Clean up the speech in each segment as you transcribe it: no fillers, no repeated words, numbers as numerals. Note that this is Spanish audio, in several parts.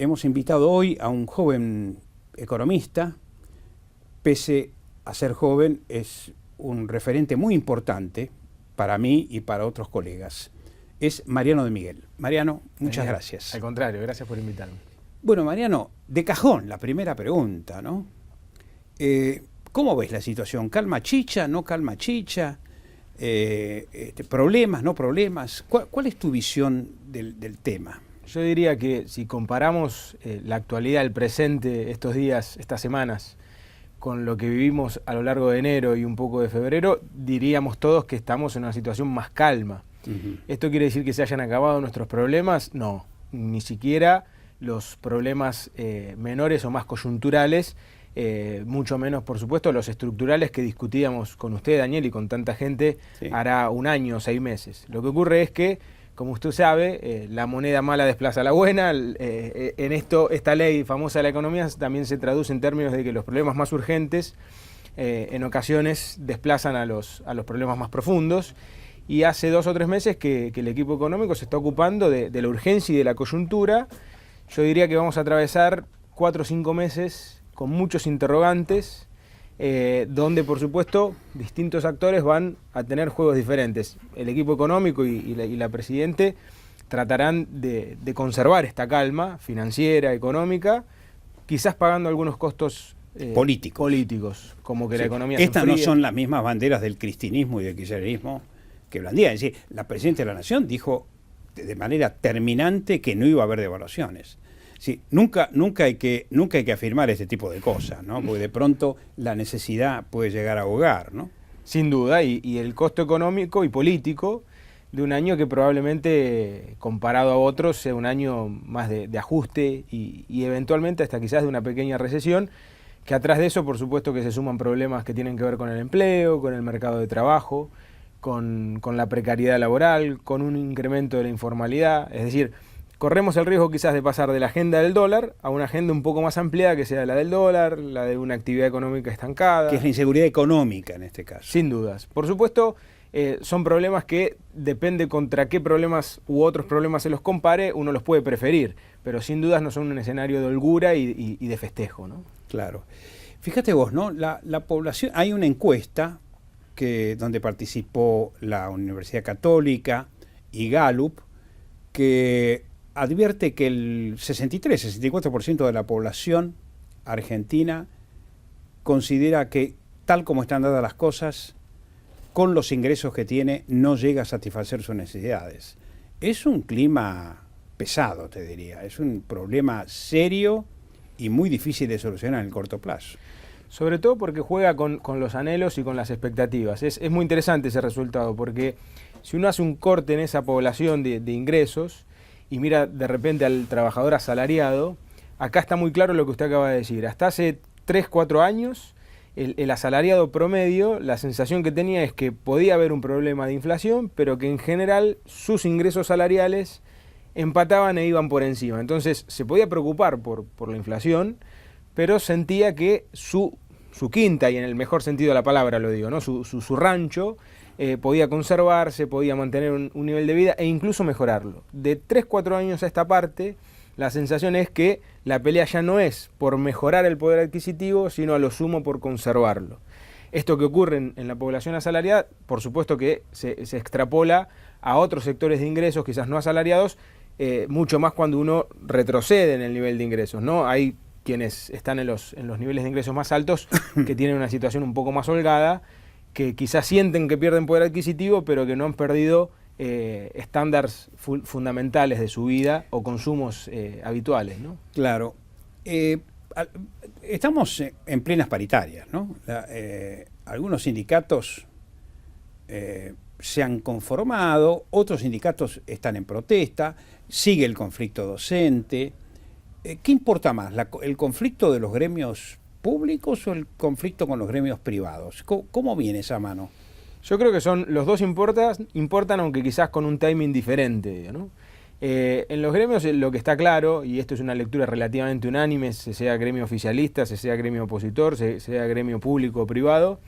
hemos invitado hoy a un joven economista. Pese a ser joven, es un referente muy importante para mí y para otros colegas. Es Mariano de Miguel. Mariano, muchas gracias. Al contrario, gracias por invitarme. Bueno, Mariano, de cajón, la primera pregunta, ¿no? ¿Cómo ves la situación? ¿Calma chicha, no calma chicha? ¿Problemas, no problemas? ¿Cuál es tu visión del tema? Yo diría que si comparamos la actualidad, el presente, estos días, estas semanas, con lo que vivimos a lo largo de enero y un poco de febrero, diríamos todos que estamos en una situación más calma. ¿Esto quiere decir que se hayan acabado nuestros problemas? No, ni siquiera los problemas menores o más coyunturales, mucho menos, por supuesto, los estructurales que discutíamos con usted, Daniel, y con tanta gente hará un año o 6 meses. Lo que ocurre es que, como usted sabe, la moneda mala desplaza a la buena. En esta ley famosa de la economía también se traduce en términos de que los problemas más urgentes en ocasiones desplazan a los problemas más profundos. Y hace 2 o 3 meses que el equipo económico se está ocupando de la urgencia y de la coyuntura. Yo diría que vamos a atravesar 4 o 5 meses con muchos interrogantes, donde por supuesto distintos actores van a tener juegos diferentes. El equipo económico y la Presidente tratarán de conservar esta calma financiera, económica, quizás pagando algunos costos políticos, como que la economía se Estas enfríe. no son las mismas banderas del cristinismo y del kirchnerismo que blandían. Es decir, la Presidenta de la Nación dijo de manera terminante que no iba a haber devaluaciones. Sí, nunca hay que afirmar este tipo de cosas, ¿no? Porque de pronto la necesidad puede llegar a ahogar, ¿no? Sin duda, y el costo económico y político de un año que probablemente, comparado a otros, sea un año más de ajuste y eventualmente hasta quizás de una pequeña recesión, que atrás de eso, por supuesto, que se suman problemas que tienen que ver con el empleo, con el mercado de trabajo, con la precariedad laboral, con un incremento de la informalidad. Es decir, corremos el riesgo quizás de pasar de la agenda del dólar a una agenda un poco más ampliada, que sea la del dólar, la de una actividad económica estancada. Que es la inseguridad económica en este caso. Sin dudas. Por supuesto, son problemas que depende contra qué problemas u otros problemas se los compare, uno los puede preferir, pero sin dudas no son un escenario de holgura y de festejo, ¿no? Claro. Fíjate vos, ¿no? La población, hay una encuesta donde participó la Universidad Católica y Gallup, que advierte que el 63-64% de la población argentina considera que, tal como están dadas las cosas, con los ingresos que tiene, no llega a satisfacer sus necesidades. Es un clima pesado, te diría. Es un problema serio y muy difícil de solucionar en el corto plazo. Sobre todo porque juega con los anhelos y con las expectativas. Es muy interesante ese resultado, porque si uno hace un corte en esa población de ingresos y mira de repente al trabajador asalariado, acá está muy claro lo que usted acaba de decir. Hasta hace 3, 4 años, el asalariado promedio, la sensación que tenía es que podía haber un problema de inflación, pero que en general sus ingresos salariales empataban e iban por encima. Entonces se podía preocupar por la inflación, pero sentía que su quinta, y en el mejor sentido de la palabra lo digo, ¿no? Su rancho podía conservarse, podía mantener un nivel de vida e incluso mejorarlo. De 3, 4 años a esta parte, la sensación es que la pelea ya no es por mejorar el poder adquisitivo, sino a lo sumo por conservarlo. Esto que ocurre en la población asalariada, por supuesto que se extrapola a otros sectores de ingresos, quizás no asalariados, mucho más cuando uno retrocede en el nivel de ingresos, ¿no? Hay quienes están en los niveles de ingresos más altos, que tienen una situación un poco más holgada, que quizás sienten que pierden poder adquisitivo, pero que no han perdido estándares fundamentales de su vida o consumos habituales, ¿no? Claro. Estamos en plenas paritarias, ¿no? Algunos sindicatos se han conformado, otros sindicatos están en protesta, sigue el conflicto docente. ¿Qué importa más, el conflicto de los gremios públicos o el conflicto con los gremios privados? ¿Cómo viene esa mano? Yo creo que los dos importan, aunque quizás con un timing diferente, ¿no? En los gremios lo que está claro, y esto es una lectura relativamente unánime, se sea gremio oficialista, se sea gremio opositor, se sea gremio público o privado,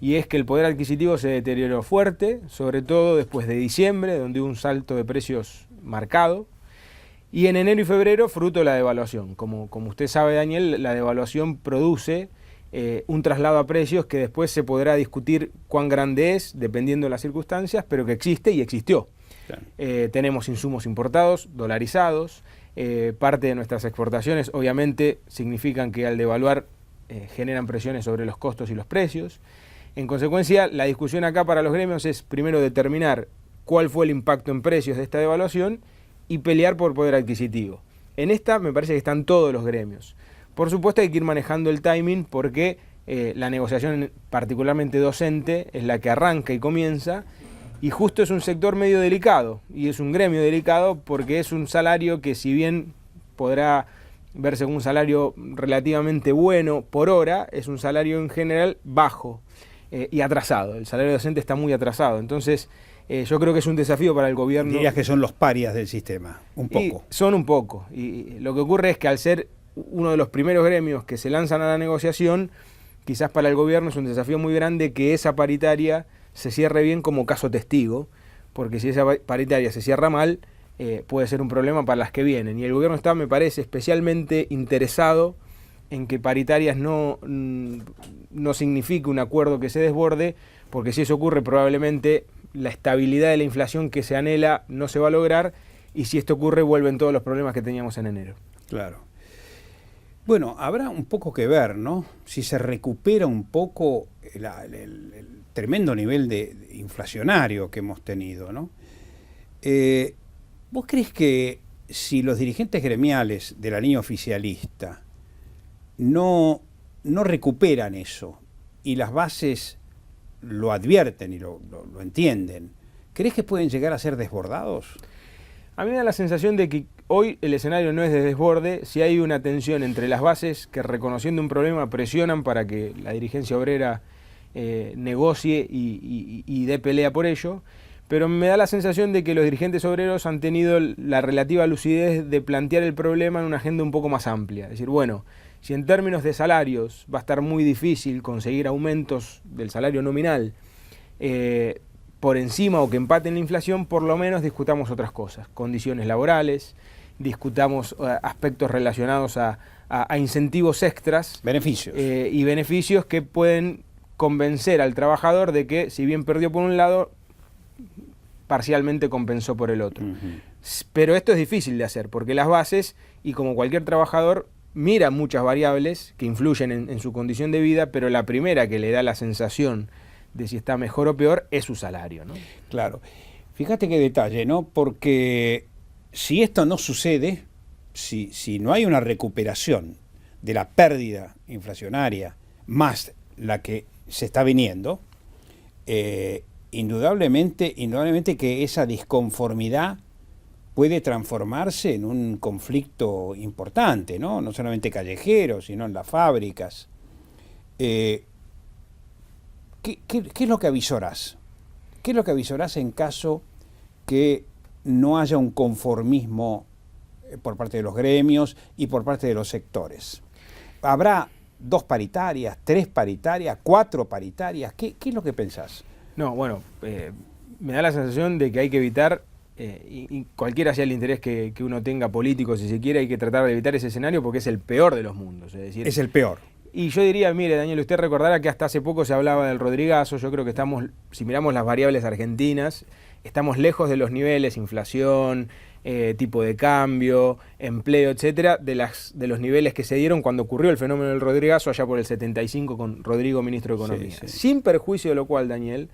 y es que el poder adquisitivo se deterioró fuerte, sobre todo después de diciembre, donde hubo un salto de precios marcado, Y en enero y febrero, fruto de la devaluación. Como usted sabe, Daniel, la devaluación produce un traslado a precios que después se podrá discutir cuán grande es, dependiendo de las circunstancias, pero que existe y existió. Claro. Tenemos insumos importados, dolarizados, parte de nuestras exportaciones obviamente significan que al devaluar generan presiones sobre los costos y los precios. En consecuencia, la discusión acá para los gremios es primero determinar cuál fue el impacto en precios de esta devaluación y pelear por poder adquisitivo. En esta me parece que están todos los gremios. Por supuesto hay que ir manejando el timing porque la negociación particularmente docente es la que arranca y comienza, y justo es un sector medio delicado y es un gremio delicado porque es un salario que, si bien podrá verse como un salario relativamente bueno por hora, es un salario en general bajo y atrasado. El salario docente está muy atrasado. Entonces yo creo que es un desafío para el gobierno. Dirías que son los parias del sistema, un poco. Y son un poco. Y lo que ocurre es que al ser uno de los primeros gremios que se lanzan a la negociación, quizás para el gobierno es un desafío muy grande que esa paritaria se cierre bien como caso testigo, porque si esa paritaria se cierra mal, puede ser un problema para las que vienen. Y el gobierno está, me parece, especialmente interesado en que paritarias no signifique un acuerdo que se desborde, porque si eso ocurre probablemente la estabilidad de la inflación que se anhela no se va a lograr, y si esto ocurre vuelven todos los problemas que teníamos en enero. Claro. Bueno, habrá un poco que ver, ¿no? Si se recupera un poco el tremendo nivel de inflacionario que hemos tenido, ¿no? ¿Vos crees que si los dirigentes gremiales de la línea oficialista no recuperan eso y las bases lo advierten y lo entienden, ¿crees que pueden llegar a ser desbordados? A mí me da la sensación de que hoy el escenario no es de desborde, si hay una tensión entre las bases que, reconociendo un problema, presionan para que la dirigencia obrera negocie y dé pelea por ello, pero me da la sensación de que los dirigentes obreros han tenido la relativa lucidez de plantear el problema en una agenda un poco más amplia. Es decir, bueno, si en términos de salarios va a estar muy difícil conseguir aumentos del salario nominal por encima o que empaten la inflación, por lo menos discutamos otras cosas, condiciones laborales, discutamos aspectos relacionados a incentivos extras, beneficios y beneficios que pueden convencer al trabajador de que, si bien perdió por un lado, parcialmente compensó por el otro. Pero esto es difícil de hacer, porque las bases, y como cualquier trabajador, mira muchas variables que influyen en su condición de vida, pero la primera que le da la sensación de si está mejor o peor es su salario, ¿no? Claro. Fíjate qué detalle, ¿no? Porque si esto no sucede, si no hay una recuperación de la pérdida inflacionaria más la que se está viniendo, indudablemente que esa disconformidad puede transformarse en un conflicto importante, ¿no? No solamente callejero, sino en las fábricas. ¿Qué es lo que avisorás? ¿Qué es lo que avisorás en caso que no haya un conformismo por parte de los gremios y por parte de los sectores? ¿Habrá 2 paritarias, 3 paritarias, 4 paritarias? ¿Qué es lo que pensás? No, bueno, me da la sensación de que hay que evitar, y cualquiera sea el interés que uno tenga político, si se quiere, hay que tratar de evitar ese escenario porque es el peor de los mundos. Es decir, es el peor. Y yo diría, mire, Daniel, usted recordará que hasta hace poco se hablaba del Rodrigazo. Yo creo que estamos, si miramos las variables argentinas, estamos lejos de los niveles, inflación, tipo de cambio, empleo, etcétera, de los niveles que se dieron cuando ocurrió el fenómeno del Rodrigazo allá por el 75 con Rodrigo, ministro de Economía. Sí. Sin perjuicio de lo cual, Daniel,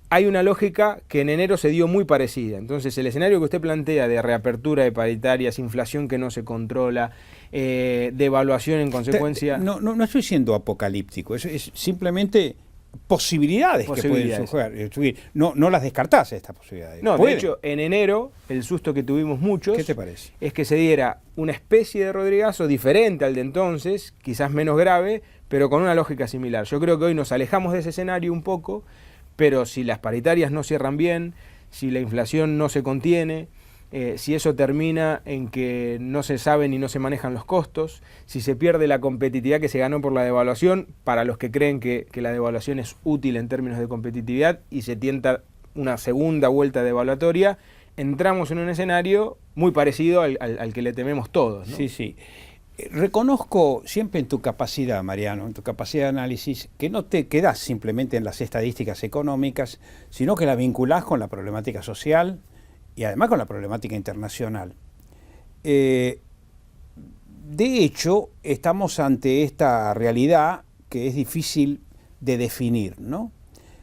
hay una lógica que en enero se dio muy parecida. Entonces, el escenario que usted plantea de reapertura de paritarias, inflación que no se controla, devaluación en consecuencia... No estoy siendo apocalíptico, es simplemente posibilidades que pueden surgir. No las descartás, estas posibilidades. No, de hecho, en enero, el susto que tuvimos muchos... ¿Qué te parece? Es que se diera una especie de Rodrigazo diferente al de entonces, quizás menos grave, pero con una lógica similar. Yo creo que hoy nos alejamos de ese escenario un poco, pero si las paritarias no cierran bien, si la inflación no se contiene, si eso termina en que no se saben y no se manejan los costos, si se pierde la competitividad que se ganó por la devaluación, para los que creen que la devaluación es útil en términos de competitividad, y se tienta una segunda vuelta devaluatoria, entramos en un escenario muy parecido al que le tememos todos, ¿no? Sí, sí. Reconozco siempre en tu capacidad, Mariano, en tu capacidad de análisis, que no te quedás simplemente en las estadísticas económicas, sino que la vinculás con la problemática social y además con la problemática internacional. De hecho, estamos ante esta realidad que es difícil de definir, ¿no?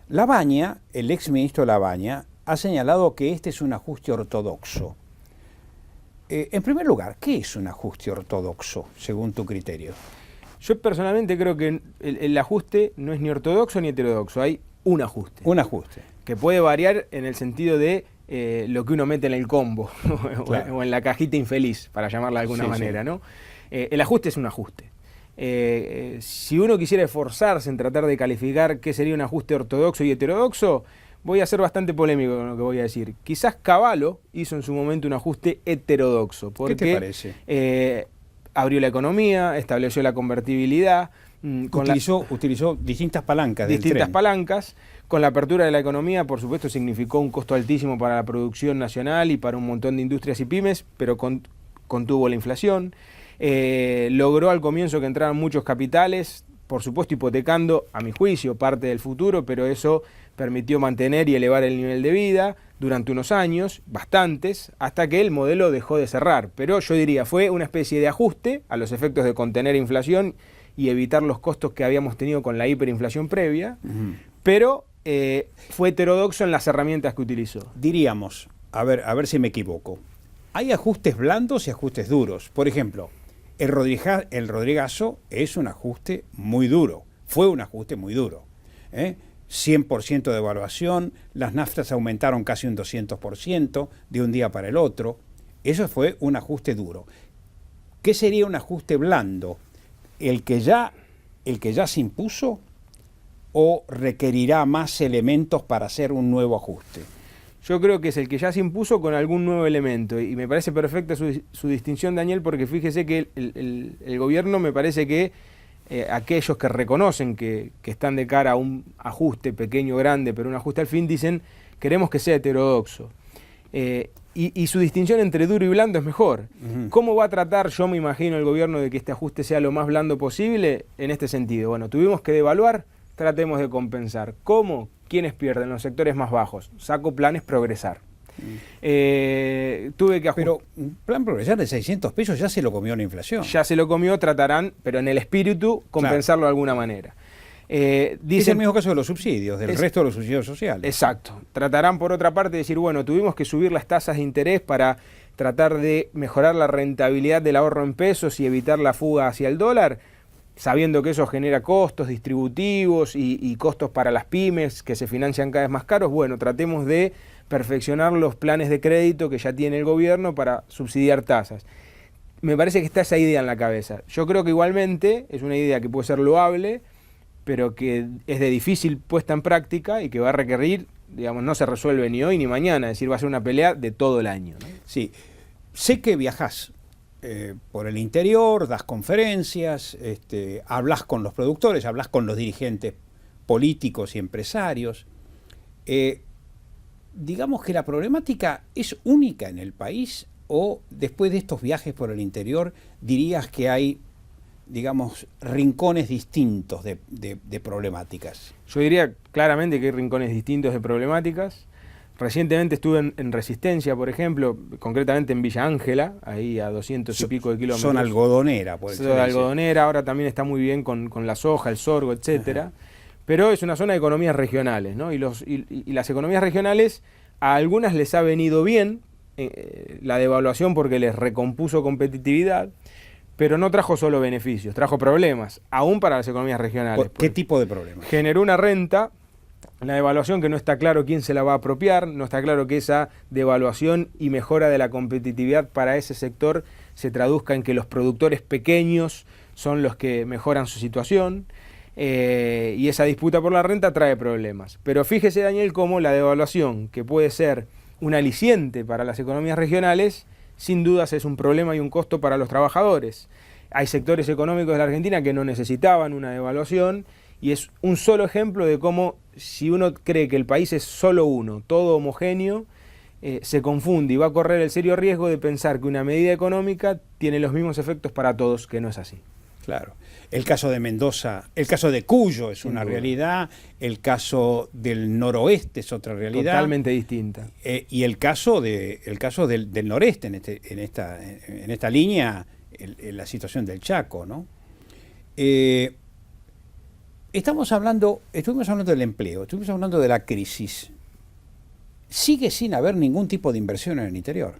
Labaña, el exministro Labaña, ha señalado que este es un ajuste ortodoxo. En primer lugar, ¿qué es un ajuste ortodoxo, según tu criterio? Yo personalmente creo que el ajuste no es ni ortodoxo ni heterodoxo, hay un ajuste. Un ajuste. Que puede variar en el sentido de lo que uno mete en el combo, claro, o en la cajita infeliz, para llamarla de alguna manera, ¿no? El ajuste es un ajuste. Si uno quisiera esforzarse en tratar de calificar qué sería un ajuste ortodoxo y heterodoxo, voy a ser bastante polémico con lo que voy a decir. Quizás Cavallo hizo en su momento un ajuste heterodoxo. Porque, ¿qué te parece? Abrió la economía, estableció la convertibilidad. Utilizó distintas palancas del distintas tren. palancas. Con la apertura de la economía, por supuesto, significó un costo altísimo para la producción nacional y para un montón de industrias y pymes, pero contuvo la inflación. Logró al comienzo que entraran muchos capitales, por supuesto hipotecando, a mi juicio, parte del futuro, pero eso permitió mantener y elevar el nivel de vida durante unos años, bastantes, hasta que el modelo dejó de cerrar. Pero yo diría, fue una especie de ajuste a los efectos de contener inflación y evitar los costos que habíamos tenido con la hiperinflación previa, pero fue heterodoxo en las herramientas que utilizó. Diríamos, a ver si me equivoco, hay ajustes blandos y ajustes duros. Por ejemplo, el Rodrigazo es un ajuste muy duro, fue un ajuste muy duro, 100% de devaluación, las naftas aumentaron casi un 200% de un día para el otro. Eso fue un ajuste duro. ¿Qué sería un ajuste blando? ¿El que ya se impuso o requerirá más elementos para hacer un nuevo ajuste? Yo creo que es el que ya se impuso con algún nuevo elemento y me parece perfecta su distinción, Daniel, porque fíjese que el gobierno me parece que aquellos que reconocen que están de cara a un ajuste pequeño o grande, pero un ajuste al fin, dicen queremos que sea heterodoxo. Y su distinción entre duro y blando es mejor. ¿Cómo va a tratar, yo me imagino, el gobierno de que este ajuste sea lo más blando posible en este sentido? Bueno, tuvimos que devaluar, tratemos de compensar. ¿Cómo? ¿Quiénes pierden? Los sectores más bajos. Saco planes progresar. Tuve que Pero un plan progresar de 600 pesos ya se lo comió la inflación. Ya se lo comió, tratarán, pero en el espíritu, compensarlo de alguna manera. Es el mismo caso de los subsidios, del resto de los subsidios sociales. Exacto. Tratarán por otra parte de decir, bueno, tuvimos que subir las tasas de interés para tratar de mejorar la rentabilidad del ahorro en pesos y evitar la fuga hacia el dólar, sabiendo que eso genera costos distributivos y costos para las pymes que se financian cada vez más caros. Bueno, tratemos de perfeccionar los planes de crédito que ya tiene el gobierno para subsidiar tasas. Me parece que está esa idea en la cabeza. Yo creo que igualmente es una idea que puede ser loable, pero que es de difícil puesta en práctica y que va a requerir, digamos, no se resuelve ni hoy ni mañana, es decir, va a ser una pelea de todo el año, ¿no? Sí, sé que viajás por el interior, das conferencias, hablas con los productores, hablas con los dirigentes políticos y empresarios. Digamos que la problemática es única en el país, o después de estos viajes por el interior dirías que hay, digamos, rincones distintos de problemáticas. Yo diría claramente que hay rincones distintos de problemáticas. Recientemente estuve en Resistencia, por ejemplo, concretamente en Villa Ángela, ahí a 200 y pico de kilómetros. Zona algodonera, por ejemplo. Zona algodonera, ahora también está muy bien con la soja, el sorgo, etcétera. Pero es una zona de economías regionales, ¿no? Y las economías regionales, a algunas les ha venido bien la devaluación porque les recompuso competitividad, pero no trajo solo beneficios, trajo problemas, aún para las economías regionales. ¿Qué tipo de problemas? Generó una renta, la devaluación que no está claro quién se la va a apropiar, no está claro que esa devaluación y mejora de la competitividad para ese sector se traduzca en que los productores pequeños son los que mejoran su situación, y esa disputa por la renta trae problemas. Pero fíjese, Daniel, cómo la devaluación, que puede ser un aliciente para las economías regionales, sin dudas es un problema y un costo para los trabajadores. Hay sectores económicos de la Argentina que no necesitaban una devaluación, y es un solo ejemplo de cómo, si uno cree que el país es solo uno, todo homogéneo, se confunde y va a correr el serio riesgo de pensar que una medida económica tiene los mismos efectos para todos, que no es así. Claro. El caso de Mendoza, el caso de Cuyo es una realidad, el caso del noroeste es otra realidad. Totalmente distinta. Y el caso del noreste, en esta línea, la situación del Chaco, ¿no? Estuvimos hablando del empleo, estuvimos hablando de la crisis. Sigue sin haber ningún tipo de inversión en el interior.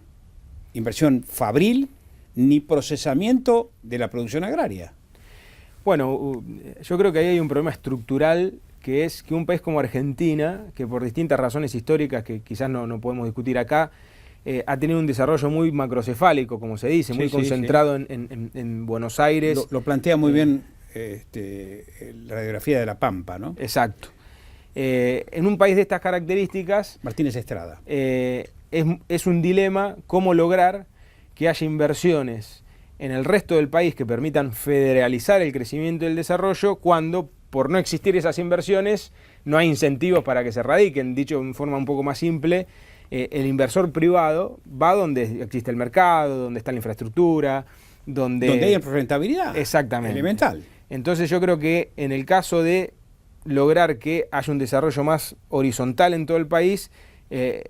Inversión fabril ni procesamiento de la producción agraria. Bueno, yo creo que ahí hay un problema estructural, que es que un país como Argentina, que por distintas razones históricas que quizás no podemos discutir acá, ha tenido un desarrollo muy macrocefálico, como se dice, muy concentrado en Buenos Aires. Lo plantea muy bien la radiografía de La Pampa, ¿no? Exacto. En un país de estas características, Martínez Estrada, es un dilema cómo lograr que haya inversiones en el resto del país que permitan federalizar el crecimiento y el desarrollo, cuando, por no existir esas inversiones, no hay incentivos para que se radiquen. Dicho en forma un poco más simple, el inversor privado va donde existe el mercado, donde está la infraestructura, donde hay rentabilidad. Exactamente. Elemental. Entonces yo creo que en el caso de lograr que haya un desarrollo más horizontal en todo el país,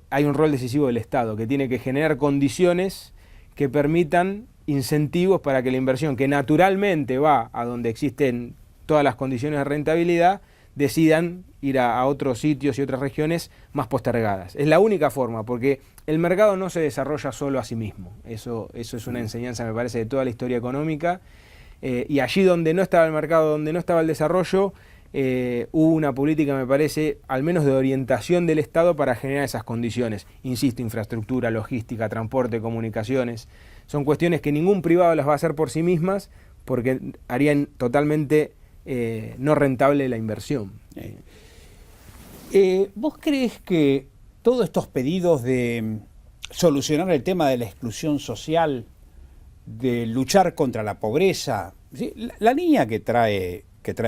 hay un rol decisivo del Estado, que tiene que generar condiciones que permitan incentivos para que la inversión, que naturalmente va a donde existen todas las condiciones de rentabilidad, decidan ir a otros sitios y otras regiones más postergadas. Es la única forma, porque el mercado no se desarrolla solo a sí mismo. Eso es una enseñanza, me parece, de toda la historia económica. Y allí donde no estaba el mercado, donde no estaba el desarrollo, hubo una política, me parece, al menos de orientación del Estado para generar esas condiciones. Insisto, infraestructura, logística, transporte, comunicaciones. Son cuestiones que ningún privado las va a hacer por sí mismas, porque harían totalmente no rentable la inversión. ¿Vos crees que todos estos pedidos de solucionar el tema de la exclusión social, de luchar contra la pobreza, ¿sí? La línea que trae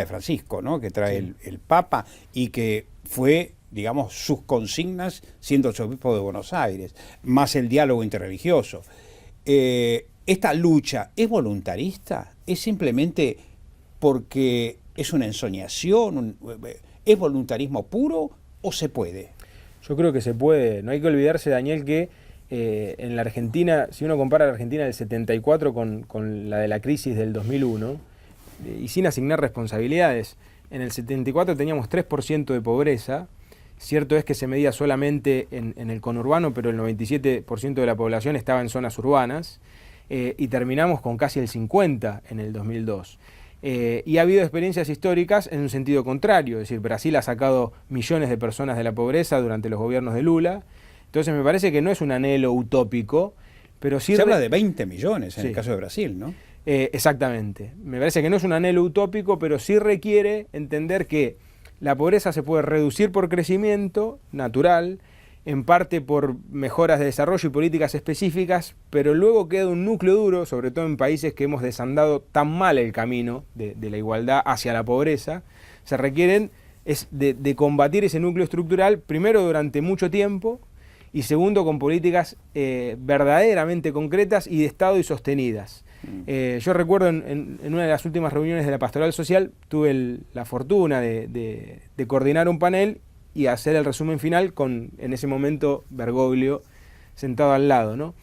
Francisco, ¿no? Que trae el Papa, y que fue, digamos, sus consignas siendo el obispo de Buenos Aires, más el diálogo interreligioso, esta lucha es voluntarista? ¿Es simplemente porque es una ensoñación? ¿Es voluntarismo puro o se puede? Yo creo que se puede. No hay que olvidarse, Daniel, que en la Argentina, si uno compara la Argentina del 74 con la de la crisis del 2001, y sin asignar responsabilidades, en el 74 teníamos 3% de pobreza. Cierto es que se medía solamente en el conurbano, pero el 97% de la población estaba en zonas urbanas, y terminamos con casi el 50% en el 2002. Y ha habido experiencias históricas en un sentido contrario, es decir, Brasil ha sacado millones de personas de la pobreza durante los gobiernos de Lula. Entonces me parece que no es un anhelo utópico, pero sí... Se habla de 20 millones en el caso de Brasil, ¿no? Exactamente. Me parece que no es un anhelo utópico, pero sí requiere entender que la pobreza se puede reducir por crecimiento natural, en parte por mejoras de desarrollo y políticas específicas, pero luego queda un núcleo duro, sobre todo en países que hemos desandado tan mal el camino de la igualdad hacia la pobreza. Se requieren de combatir ese núcleo estructural, primero durante mucho tiempo, y segundo con políticas verdaderamente concretas y de Estado y sostenidas. Yo recuerdo en una de las últimas reuniones de la Pastoral Social, tuve la fortuna de coordinar un panel y hacer el resumen final con, en ese momento, Bergoglio sentado al lado, ¿no?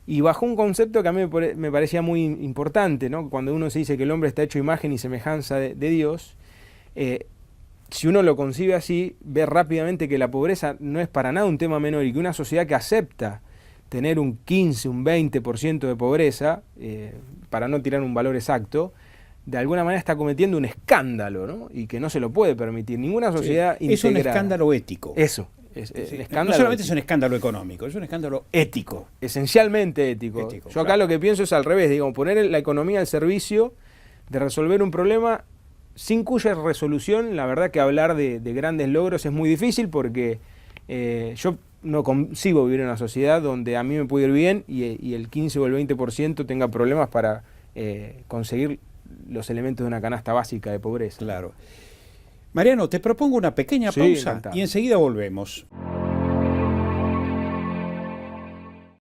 Y bajo un concepto que a mí me parecía muy importante, ¿no? Cuando uno se dice que el hombre está hecho imagen y semejanza de Dios, si uno lo concibe así, ve rápidamente que la pobreza no es para nada un tema menor, y que una sociedad que acepta tener un 15, un 20% de pobreza, para no tirar un valor exacto, de alguna manera está cometiendo un escándalo, ¿no? Y que no se lo puede permitir. Ninguna sociedad integrada. Es un escándalo ético. Eso. Es escándalo no solamente ético. Es un escándalo económico, es un escándalo ético. Esencialmente ético. Yo acá lo que pienso es al revés, digo, poner la economía al servicio de resolver un problema sin cuya resolución, la verdad que hablar de grandes logros es muy difícil, porque yo no concibo vivir en una sociedad donde a mí me puede ir bien y el 15 o el 20% tenga problemas para conseguir los elementos de una canasta básica de pobreza. Claro. Mariano, te propongo una pequeña pausa encantado. Y enseguida volvemos.